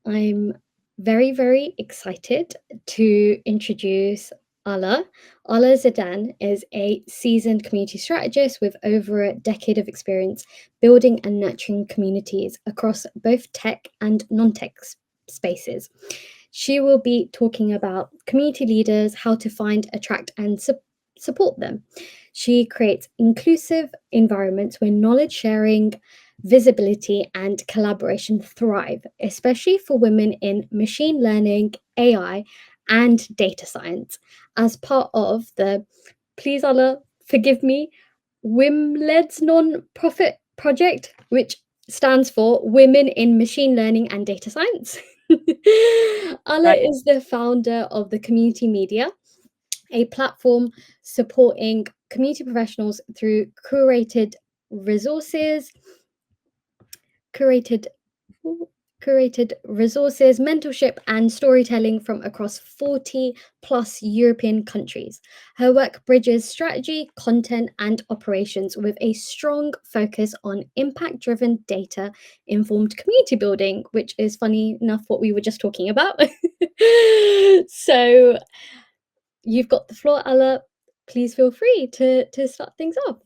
I'm very, very excited to introduce Alla. Alla Zhdan is a seasoned community strategist with over a decade of experience building and nurturing communities across both tech and non-tech spaces. She will be talking about community leaders, how to find, attract, and support them. She creates inclusive environments where knowledge sharing, visibility, and collaboration thrive, especially for women in machine learning, AI, and data science. As part of the, please Allah, forgive me, WIM-led non-profit project, which stands for Women in Machine Learning and Data Science. Alla Right. is the founder of the Community Media, a platform supporting community professionals through resources, curated curated resources, mentorship, and storytelling from across 40 plus European countries. Her work bridges strategy, content, and operations with a strong focus on impact driven data informed community building, which is funny enough what we were just talking about. So, you've got the floor, Alla. Please feel free to start things off.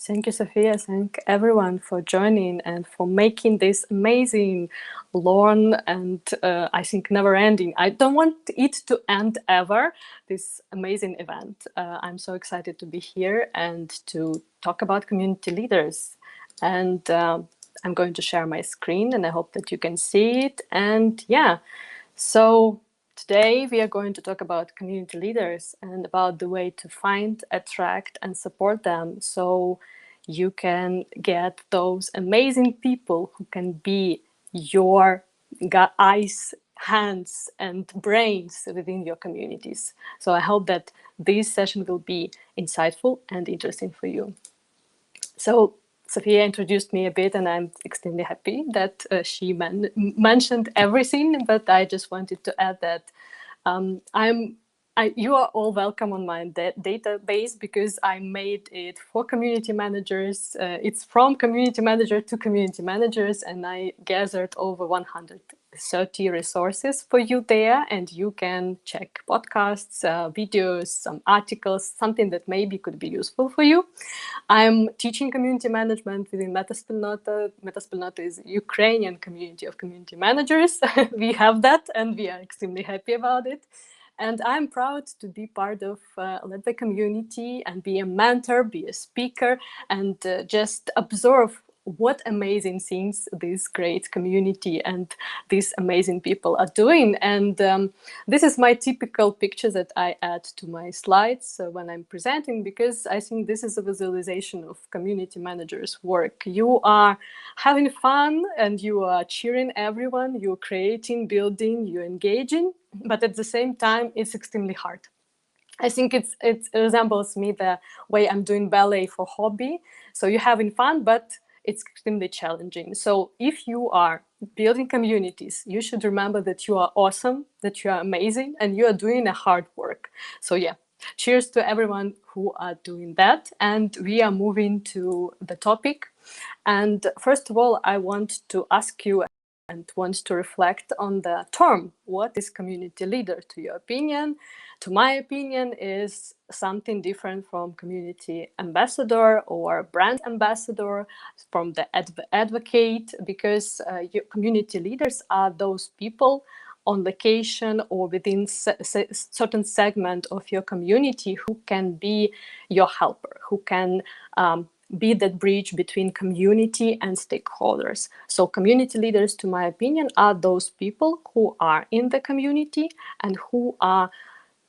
Thank you, Sophia. Thank everyone for joining and for making this amazing, long, and I think never-ending. I don't want it to end ever, this amazing event. I'm so excited to be here and to talk about community leaders. And I'm going to share my screen, and I hope that you can see it. And yeah, so today we are going to talk about community leaders and about the way to find, attract, and support them so you can get those amazing people who can be your eyes, hands, and brains within your communities. So I hope that this session will be insightful and interesting for you. So Sophia introduced me a bit, and I'm extremely happy that she mentioned everything. But I just wanted to add that you are all welcome on my database because I made it for community managers. It's from community manager to community managers, and I gathered over 130 resources for you there, and you can check podcasts, videos, some articles, something that maybe could be useful for you. I'm teaching community management within Metaspilnota. Metaspilnota is Ukrainian community of community managers. We have that, and we are extremely happy about it. And I'm proud to be part of Led by Community and be a mentor, be a speaker, and just observe what amazing things this great community and these amazing people are doing. And this is my typical picture that I add to my slides when I'm presenting, because I think this is a visualization of community managers' work. You are having fun and you are cheering everyone, you're creating, building, you're engaging, but at the same time, it's extremely hard. I think it resembles me the way I'm doing ballet for hobby. So you're having fun, but it's extremely challenging. So if you are building communities, you should remember that you are awesome, that you are amazing, and you are doing a hard work. So yeah, cheers to everyone who are doing that. And we are moving to the topic. And first of all, I want to ask you and want to reflect on the term. What is community leader to your opinion? To my opinion, is something different from community ambassador or brand ambassador, from the advocate, because your community leaders are those people on location or within certain segment of your community who can be your helper, who can be that bridge between community and stakeholders. So community leaders, to my opinion, are those people who are in the community and who are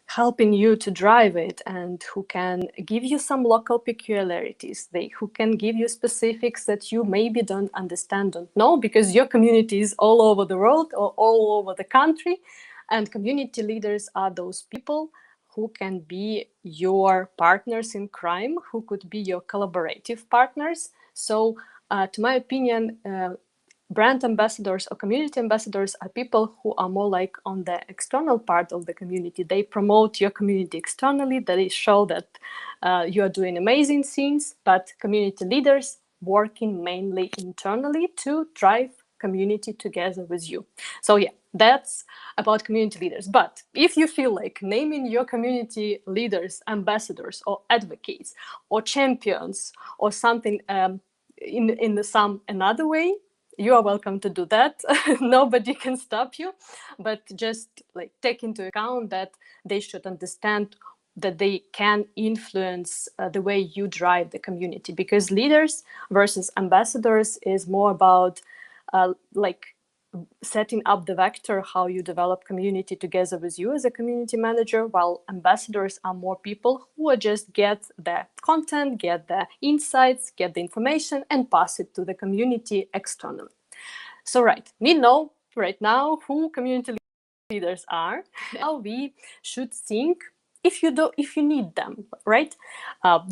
helping you to drive it, and who can give you some local peculiarities, who can give you specifics that you maybe don't understand, don't know, because your community is all over the world or all over the country. And community leaders are those people who can be your partners in crime, who could be your collaborative partners. So to my opinion, brand ambassadors or community ambassadors are people who are more like on the external part of the community. They promote your community externally, they show that you are doing amazing things, but community leaders working mainly internally to drive community together with you. So yeah, that's about community leaders. But if you feel like naming your community leaders, ambassadors, or advocates, or champions, or something in some another way, you are welcome to do that. Nobody can stop you, but just like take into account that they should understand that they can influence the way you drive the community, because leaders versus ambassadors is more about like setting up the vector how you develop community together with you as a community manager, while ambassadors are more people who just get the content, get the insights, get the information, and pass it to the community externally. So right, we know right now who community leaders are, how we should think if you need them, right?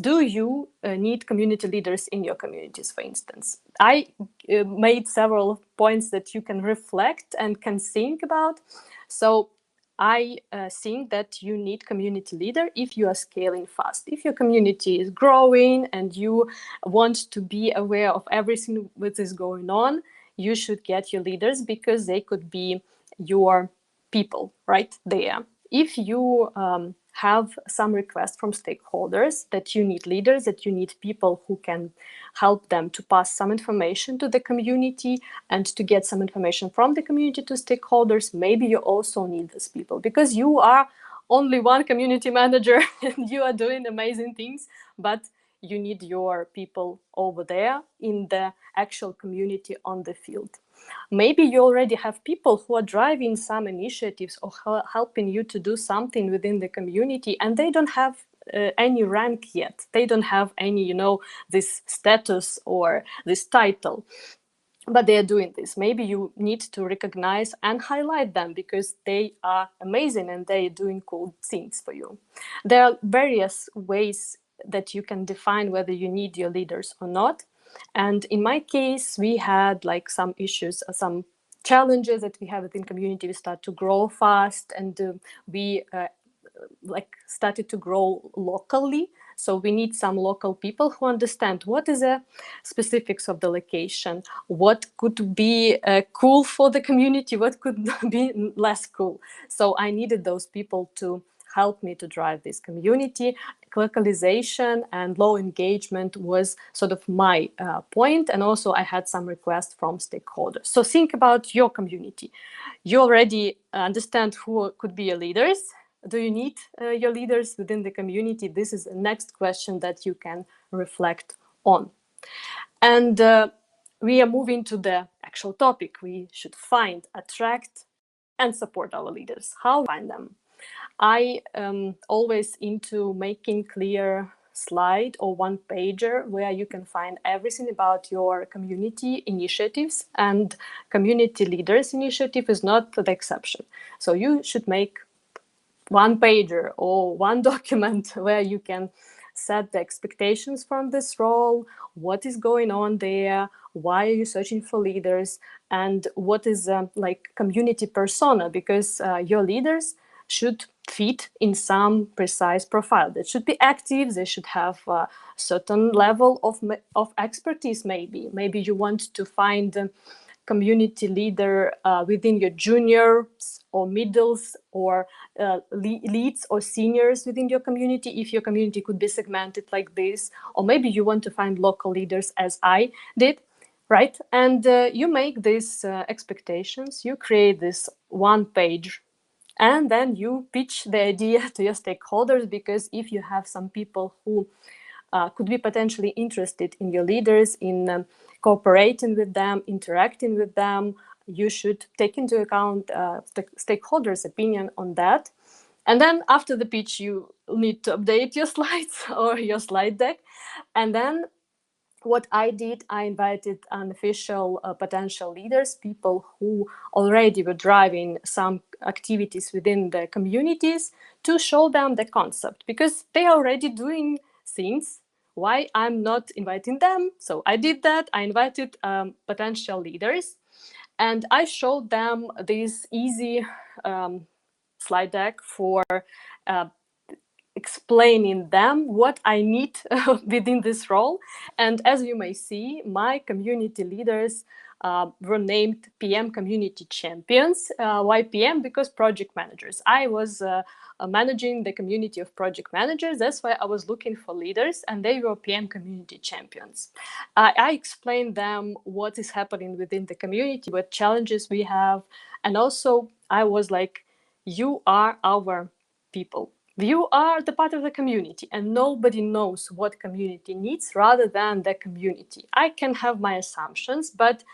Do you need community leaders in your communities, for instance? I made several points that you can reflect and can think about. So I think that you need community leader if you are scaling fast. If your community is growing and you want to be aware of everything that is going on, you should get your leaders, because they could be your people right there. If you have some requests from stakeholders that you need leaders, that you need people who can help them to pass some information to the community and to get some information from the community to stakeholders, maybe you also need these people, because you are only one community manager and you are doing amazing things, but you need your people over there in the actual community on the field. Maybe you already have people who are driving some initiatives or helping you to do something within the community, and they don't have any rank yet. They don't have any, this status or this title, but they are doing this. Maybe you need to recognize and highlight them because they are amazing and they are doing cool things for you. There are various ways that you can define whether you need your leaders or not. And in my case, we had like some issues, some challenges that we have within community. We start to grow fast, and we started to grow locally. So we need some local people who understand what is the specifics of the location, what could be cool for the community, what could be less cool. So I needed those people to help me to drive this community. Localization and low engagement was sort of my point. And also I had some requests from stakeholders. So think about your community. You already understand who could be your leaders. Do you need your leaders within the community? This is the next question that you can reflect on. And we are moving to the actual topic. We should find, attract, and support our leaders. How find them? I am always into making clear slide or one pager where you can find everything about your community initiatives, and community leaders initiative is not the exception. So you should make one pager or one document where you can set the expectations from this role, what is going on there, why are you searching for leaders, and what is like community persona, because your leaders should fit in some precise profile. They should be active, they should have a certain level of expertise. Maybe you want to find community leader within your juniors or middles or leads or seniors within your community, if your community could be segmented like this. Or maybe you want to find local leaders, as I did, right? And you make these expectations, you create this one page, and then you pitch the idea to your stakeholders, because if you have some people who could be potentially interested in your leaders, in cooperating with them, interacting with them, you should take into account the stakeholders' opinion on that. And then after the pitch, you need to update your slides or your slide deck. And then what I did, I invited unofficial potential leaders, people who already were driving some activities within the communities, to show them the concept, because they are already doing things. Why I'm not inviting them? So I did that. I invited potential leaders, and I showed them this easy slide deck for explaining them what I need within this role. And as you may see, my community leaders were named PM Community Champions. Why PM? Because project managers. I was managing the community of project managers. That's why I was looking for leaders, and they were PM Community Champions. I explained them what is happening within the community, what challenges we have, and also I was like, you are our people. You are the part of the community, and nobody knows what community needs rather than the community. I can have my assumptions, but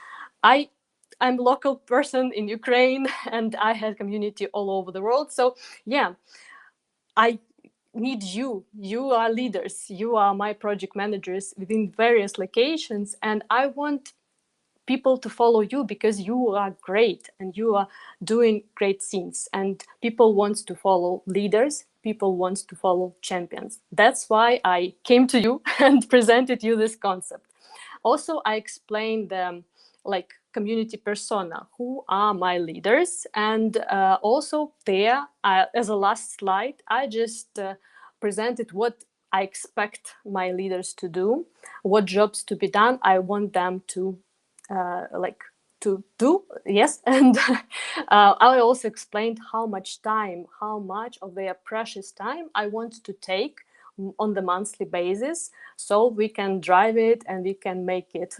I'm a local person in Ukraine, and I have community all over the world. So yeah, I need you. You are leaders. You are my project managers within various locations, and I want people to follow you because you are great and you are doing great things, and people want to follow leaders, people want to follow champions. That's why I came to you and presented you this concept. Also, I explained like community persona, who are my leaders, and also there, as a last slide, I just presented what I expect my leaders to do, what jobs to be done. I want them to like to do, yes. And I also explained how much time, how much of their precious time I want to take on the monthly basis, so we can drive it and we can make it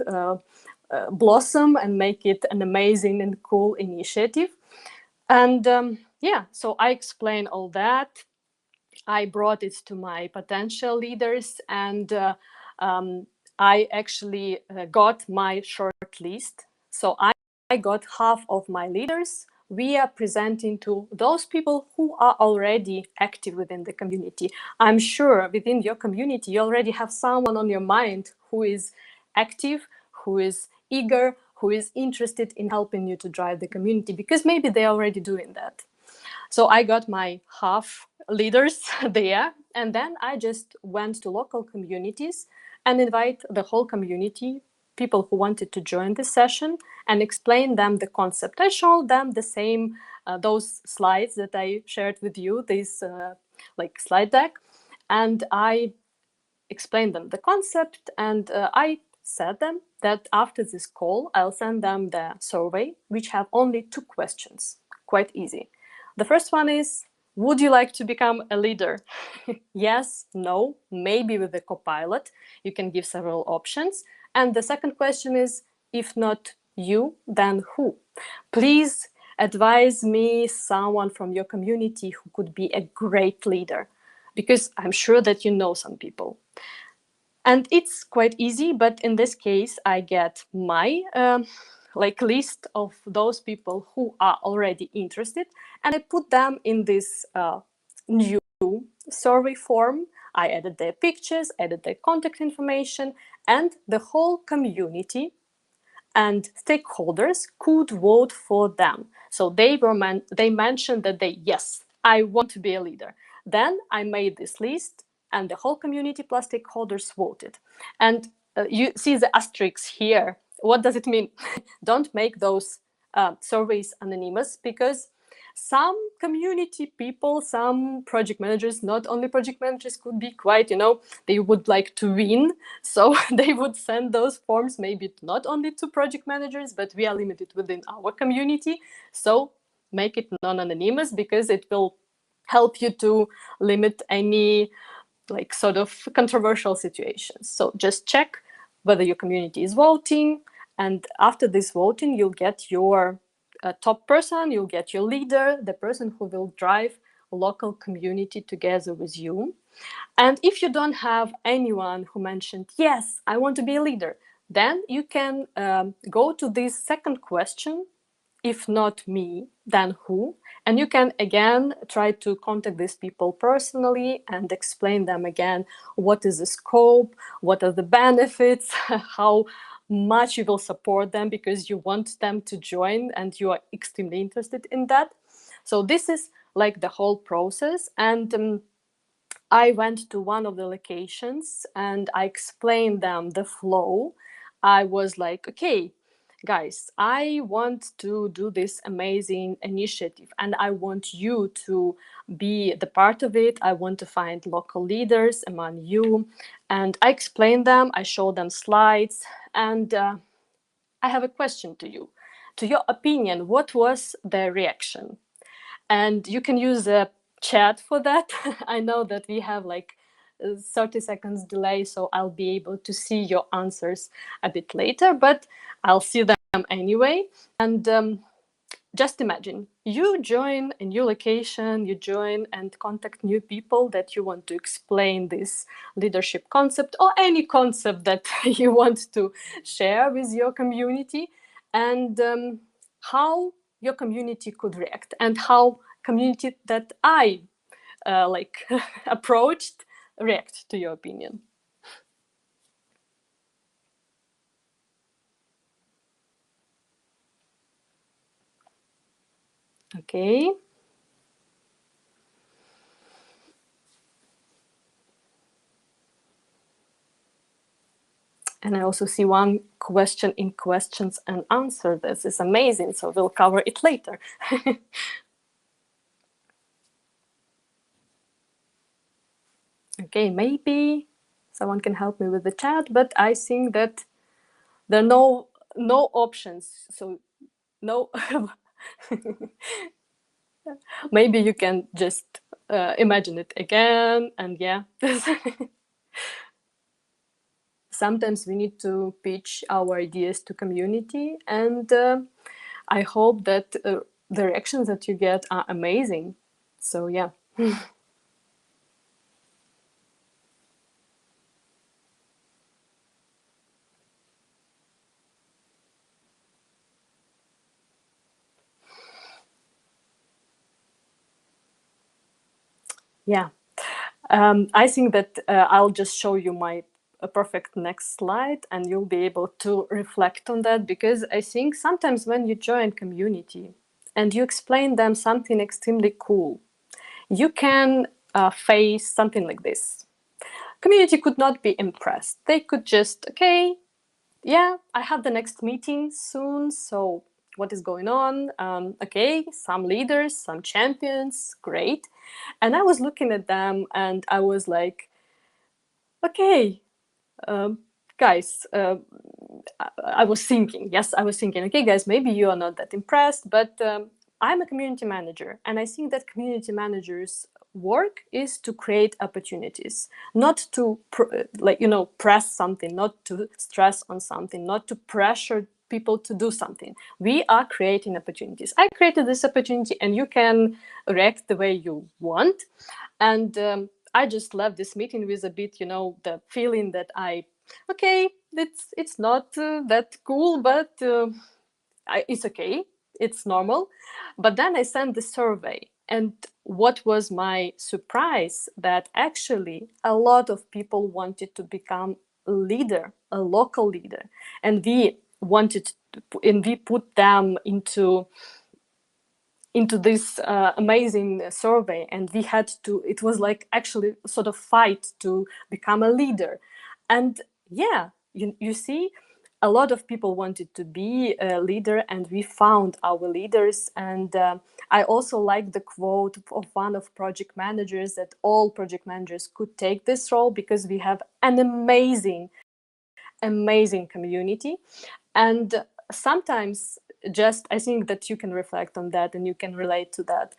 blossom and make it an amazing and cool initiative. And yeah, so I explained all that. I brought it to my potential leaders, and um, I actually got my short list. So I got half of my leaders. We are presenting to those people who are already active within the community. I'm sure within your community, you already have someone on your mind who is active, who is eager, who is interested in helping you to drive the community, because maybe they're already doing that. So I got my half leaders there, and then I just went to local communities and invite the whole community, people who wanted to join the session, and explain them the concept. I showed them the same those slides that I shared with you, this like slide deck, and I explained them the concept, and I said them that after this call I'll send them the survey, which have only 2 questions, quite easy. The first one is, would you like to become a leader? Yes, no, maybe with the copilot. You can give several options. And the second question is, if not you, then who? Please advise me someone from your community who could be a great leader, because I'm sure that you know some people. And it's quite easy, but in this case, I get my like list of those people who are already interested, and I put them in this new survey form. I added their pictures, added their contact information, and the whole community and stakeholders could vote for them. So they mentioned that yes, I want to be a leader. Then I made this list, and the whole community plus stakeholders voted. And you see the asterisks here. What does it mean? Don't make those surveys anonymous, because some community people, some project managers, not only project managers, could be quite, they would like to win. So they would send those forms maybe not only to project managers, but we are limited within our community. So make it non-anonymous, because it will help you to limit any like sort of controversial situations. So just check whether your community is voting. And after this voting, you'll get your top person, you'll get your leader, the person who will drive local community together with you. And if you don't have anyone who mentioned, yes, I want to be a leader, then you can go to this second question, if not me, then who? And you can again try to contact these people personally and explain them again what is the scope, what are the benefits, how much you will support them because you want them to join and you are extremely interested in that. So this is like the whole process. And I went to one of the locations and I explained them the flow. I was like, okay, guys, I want to do this amazing initiative and I want you to be the part of it. I want to find local leaders among you. And I explained them, I showed them slides, and I have a question to you. To your opinion, what was the reaction? And you can use a chat for that. I know that we have like 30 seconds delay, so I'll be able to see your answers a bit later, but I'll see them anyway. And just imagine you join a new location, you join and contact new people that you want to explain this leadership concept or any concept that you want to share with your community, and how your community could react, and how community that I like approached react to your opinion. Okay. And I also see one question in questions and answer. This is amazing. So we'll cover it later. Okay, maybe someone can help me with the chat, but I think that there are no options. So no, maybe you can just imagine it again. And yeah, sometimes we need to pitch our ideas to community, and I hope that the reactions that you get are amazing. So yeah. Yeah. I think that I'll just show you my perfect next slide, and you'll be able to reflect on that, because I think sometimes when you join community and you explain them something extremely cool, you can face something like this. Community could not be impressed. They could just, okay, yeah, I have the next meeting soon, so what is going on? Okay, some leaders, some champions, great. And I was looking at them and I was like, okay, um, guys, I was thinking, yes, I was thinking, okay, guys, maybe you are not that impressed, but I'm a community manager, and I think that community managers' work is to create opportunities, not to press something, not to stress on something, not to pressure people to do something. We are creating opportunities. I created this opportunity, and you can react the way you want. And I just left this meeting with a bit, the feeling that okay, it's not that cool, but it's okay, it's normal. But then I sent the survey, and what was my surprise, that actually a lot of people wanted to become a leader, a local leader, and we put them into this amazing survey, and we had to, it was like actually sort of fight to become a leader. And yeah, you see, a lot of people wanted to be a leader, and we found our leaders. And I also like the quote of one of project managers, that all project managers could take this role because we have an amazing community. And sometimes, just I think that you can reflect on that and you can relate to that.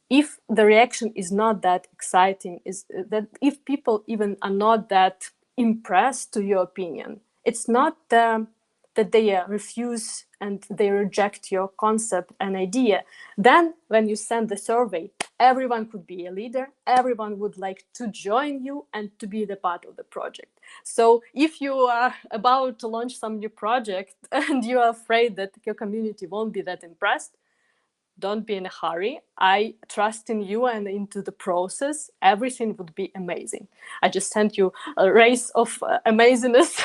If the reaction is not that exciting, is that if people even are not that impressed to your opinion, it's not that they refuse and they reject your concept and idea. Then when you send the survey, everyone could be a leader, everyone would like to join you and to be the part of the project. So if you are about to launch some new project and you are afraid that your community won't be that impressed, don't be in a hurry. I trust in you and into the process. Everything would be amazing. I just sent you a race of amazingness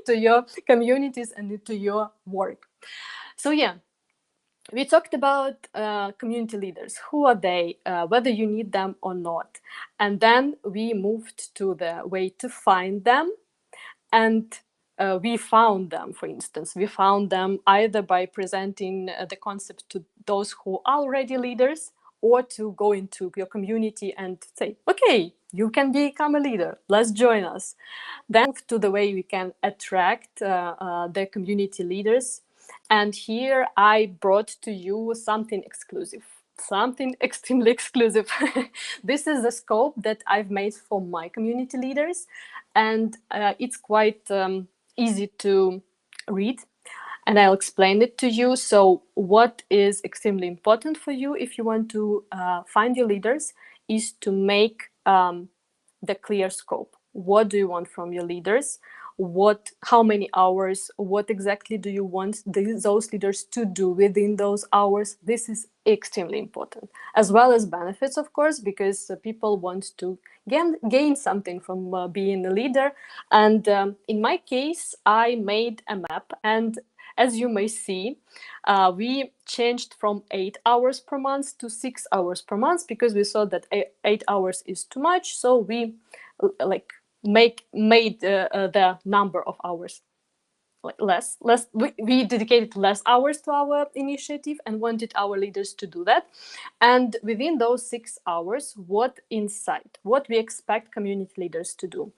to your communities and to your work. So yeah, we talked about community leaders. Who are they? Whether you need them or not. And then we moved to the way to find them. And we found them, for instance. We found them either by presenting the concept to those who are already leaders, or to go into your community and say, okay, you can become a leader, let's join us. Then move to the way we can attract the community leaders. And here I brought to you something exclusive, something extremely exclusive. This is the scope that I've made for my community leaders, and it's quite easy to read, and I'll explain it to you. So what is extremely important for you if you want to find your leaders is to make the clear scope. What do you want from your leaders? How many hours? What exactly do you want those leaders to do within those hours? This is extremely important, as well as benefits, of course, because people want to gain something from being a leader. And in my case, I made a map, and as you may see, we changed from 8 hours per month to 6 hours per month because we saw that 8 hours is too much. So we like made the number of hours less. We dedicated less hours to our initiative and wanted our leaders to do that. And within those 6 hours, what we expect community leaders to do.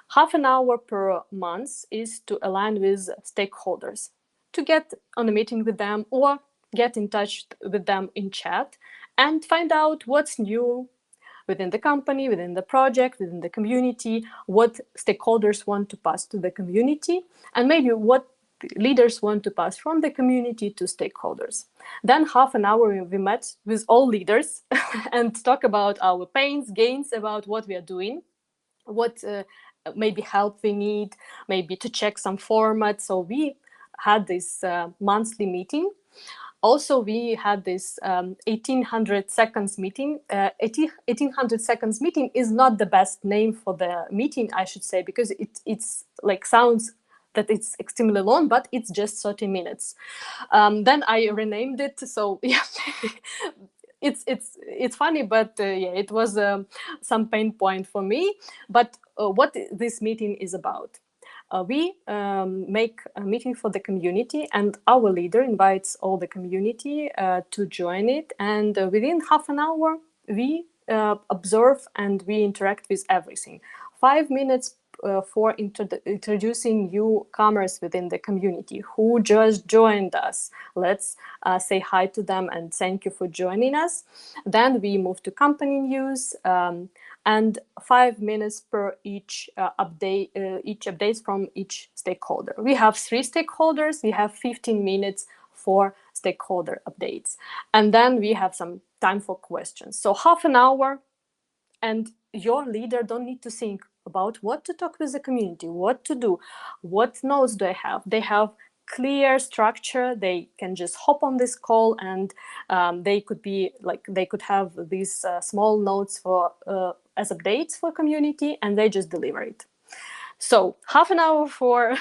Half an hour per month is to align with stakeholders, to get on a meeting with them or get in touch with them in chat and find out what's new within the company, within the project, within the community, what stakeholders want to pass to the community, and maybe what leaders want to pass from the community to stakeholders. Then half an hour we met with all leaders and talk about our pains, gains, about what we are doing, what maybe help we need, maybe to check some format. So we had this monthly meeting. Also, we had this 1800 seconds meeting. 1800 seconds meeting is not the best name for the meeting, I should say, because it's like sounds that it's extremely long, but it's just 30 minutes. Then I renamed it. So yeah, it's funny, but yeah, it was some pain point for me. But what this meeting is about. We make a meeting for the community, and our leader invites all the community to join it. And within half an hour, we observe and we interact with everything. 5 minutes for introducing newcomers within the community who just joined us. Let's say hi to them and thank you for joining us. Then we move to company news. And 5 minutes per each updates from each stakeholder. We have 3 stakeholders. We have 15 minutes for stakeholder updates. And then we have some time for questions. So half an hour, and your leader don't need to think about what to talk with the community, what to do, what notes do I have. They have clear structure. They can just hop on this call, and they could have these small notes for as updates for community, and they just deliver it. So half an hour for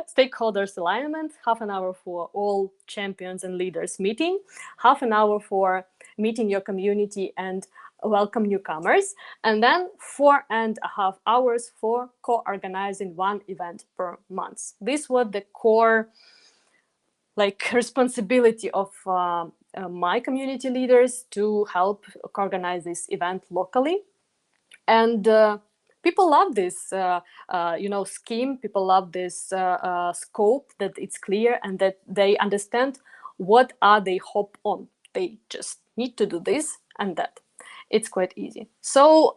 stakeholders alignment, half an hour for all champions and leaders meeting, half an hour for meeting your community and welcome newcomers, and then 4.5 hours for co-organizing one event per month. This was the core responsibility of my community leaders to help organize this event locally. And people love this scheme. People love this scope, that it's clear and that they understand what are they hop on. They just need to do this and that. It's quite easy. So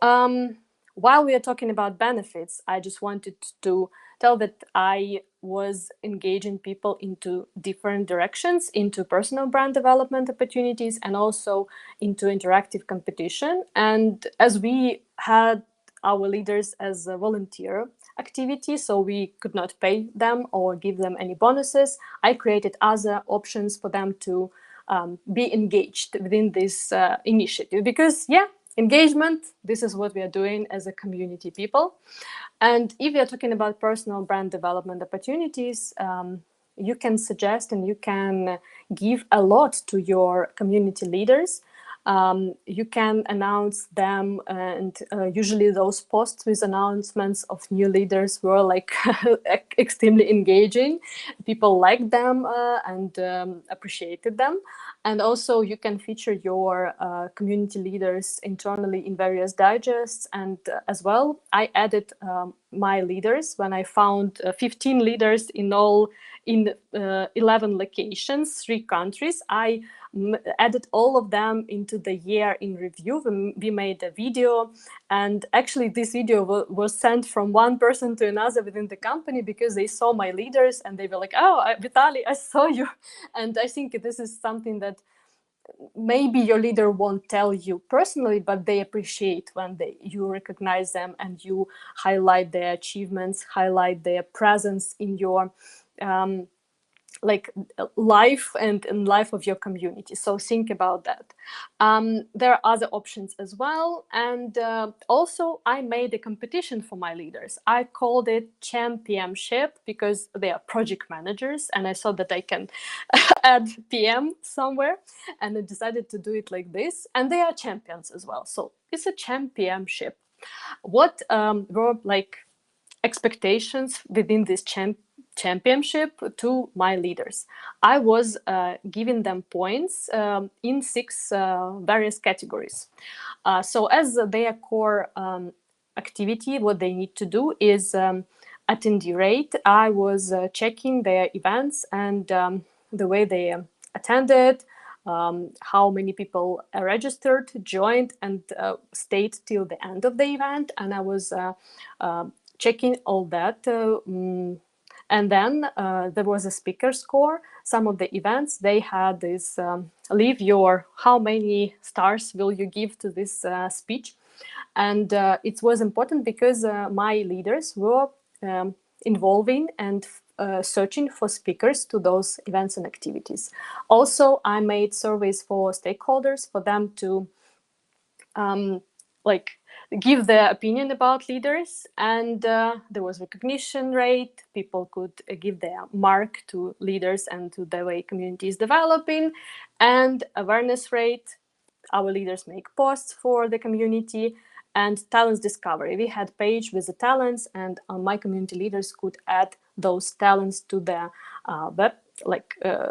while we are talking about benefits, I just wanted to tell that I was engaging people into different directions, into personal brand development opportunities and also into interactive competition. And as we had our leaders as a volunteer activity, so we could not pay them or give them any bonuses, I created other options for them to be engaged within this initiative. Because engagement, this is what we are doing as a community people. And if we are talking about personal brand development opportunities, you can suggest and you can give a lot to your community leaders. You can announce them, and usually those posts with announcements of new leaders were extremely engaging. People liked them and appreciated them. And also you can feature your community leaders internally in various digests. And as well, I added my leaders when I found 15 leaders in all in 11 locations, 3 countries. I added all of them into the year in review. We made a video, and actually this video was sent from one person to another within the company, because they saw my leaders and they were like, oh, Vitaly, I saw you. And I think this is something that maybe your leader won't tell you personally, but they appreciate when you recognize them and you highlight their achievements, highlight their presence in your like life and in life of your community. So think about that. There are other options as well. And also I made a competition for my leaders. I called it championship because they are project managers, and I thought that I can add PM somewhere, and I decided to do it like this. And they are champions as well. So it's a championship. What were like expectations within this championship to my leaders? I was giving them points in 6 various categories. So as their core activity, what they need to do is attendee rate. I was checking their events and the way they attended, how many people registered, joined, and stayed till the end of the event. And I was checking all that. And then there was a speaker score. Some of the events, they had this leave your how many stars will you give to this speech. And it was important because my leaders were involving and searching for speakers to those events and activities. Also, I made surveys for stakeholders for them to like give their opinion about leaders, and there was recognition rate. People could give their mark to leaders and to the way community is developing, and awareness rate. Our leaders make posts for the community, and talents discovery. We had page with the talents, and my community leaders could add those talents to the web,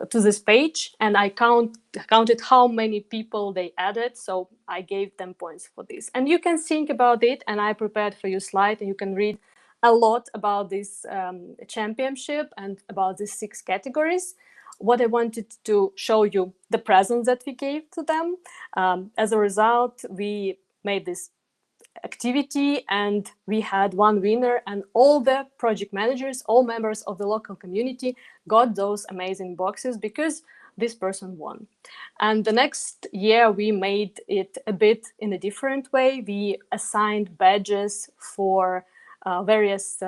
to this page, and I counted how many people they added, so I gave them points for this. And you can think about it, and I prepared for you slide, and you can read a lot about this championship and about these 6 categories. What I wanted to show you, the presents that we gave to them. As a result, we made this activity and we had one winner, and all the project managers, all members of the local community got those amazing boxes because this person won. And the next year we made it a bit in a different way. We assigned badges for various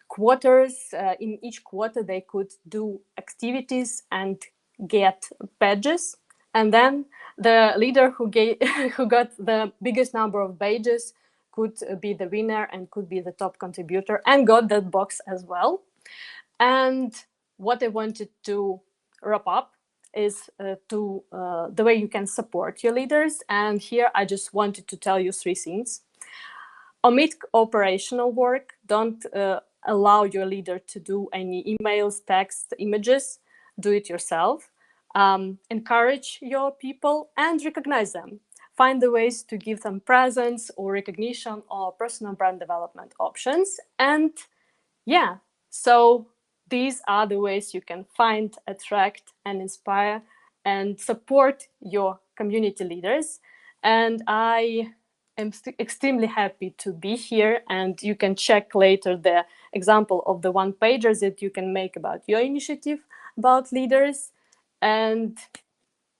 quarters. In each quarter they could do activities and get badges, and then the leader who got the biggest number of badges could be the winner and could be the top contributor and got that box as well. And what I wanted to wrap up is the way you can support your leaders. And here I just wanted to tell you 3 things. Omit operational work. Don't allow your leader to do any emails, text, images. Do it yourself. Encourage your people and recognize them. Find the ways to give them presents or recognition or personal brand development options. And yeah, so these are the ways you can find, attract, and inspire and support your community leaders. And I am extremely happy to be here, and you can check later the example of the one-pagers that you can make about your initiative about leaders. And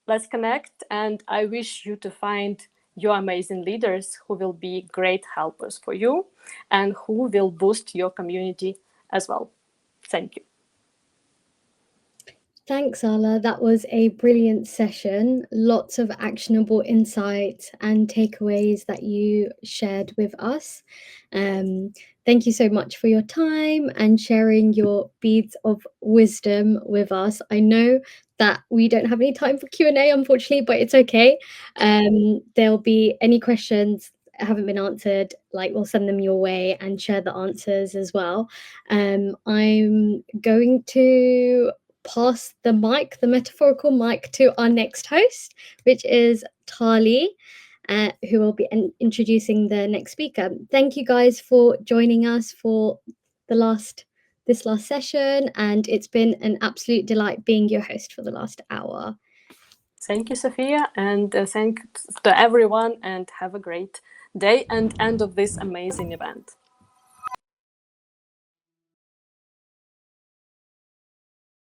let's connect, and I wish you to find your amazing leaders who will be great helpers for you and who will boost your community as well. Thank you. Thanks, Alla. That was a brilliant session. Lots of actionable insights and takeaways that you shared with us. Thank you so much for your time and sharing your beads of wisdom with us. I know that we don't have any time for Q&A, unfortunately, but it's okay. There'll be any questions that haven't been answered, like we'll send them your way and share the answers as well. I'm going to pass the mic, the metaphorical mic, to our next host, which is Tali, who will be introducing the next speaker. Thank you guys for joining us for this last session, and it's been an absolute delight being your host for the last hour. Thank you, Sophia, and thanks to everyone, and have a great day and end of this amazing event.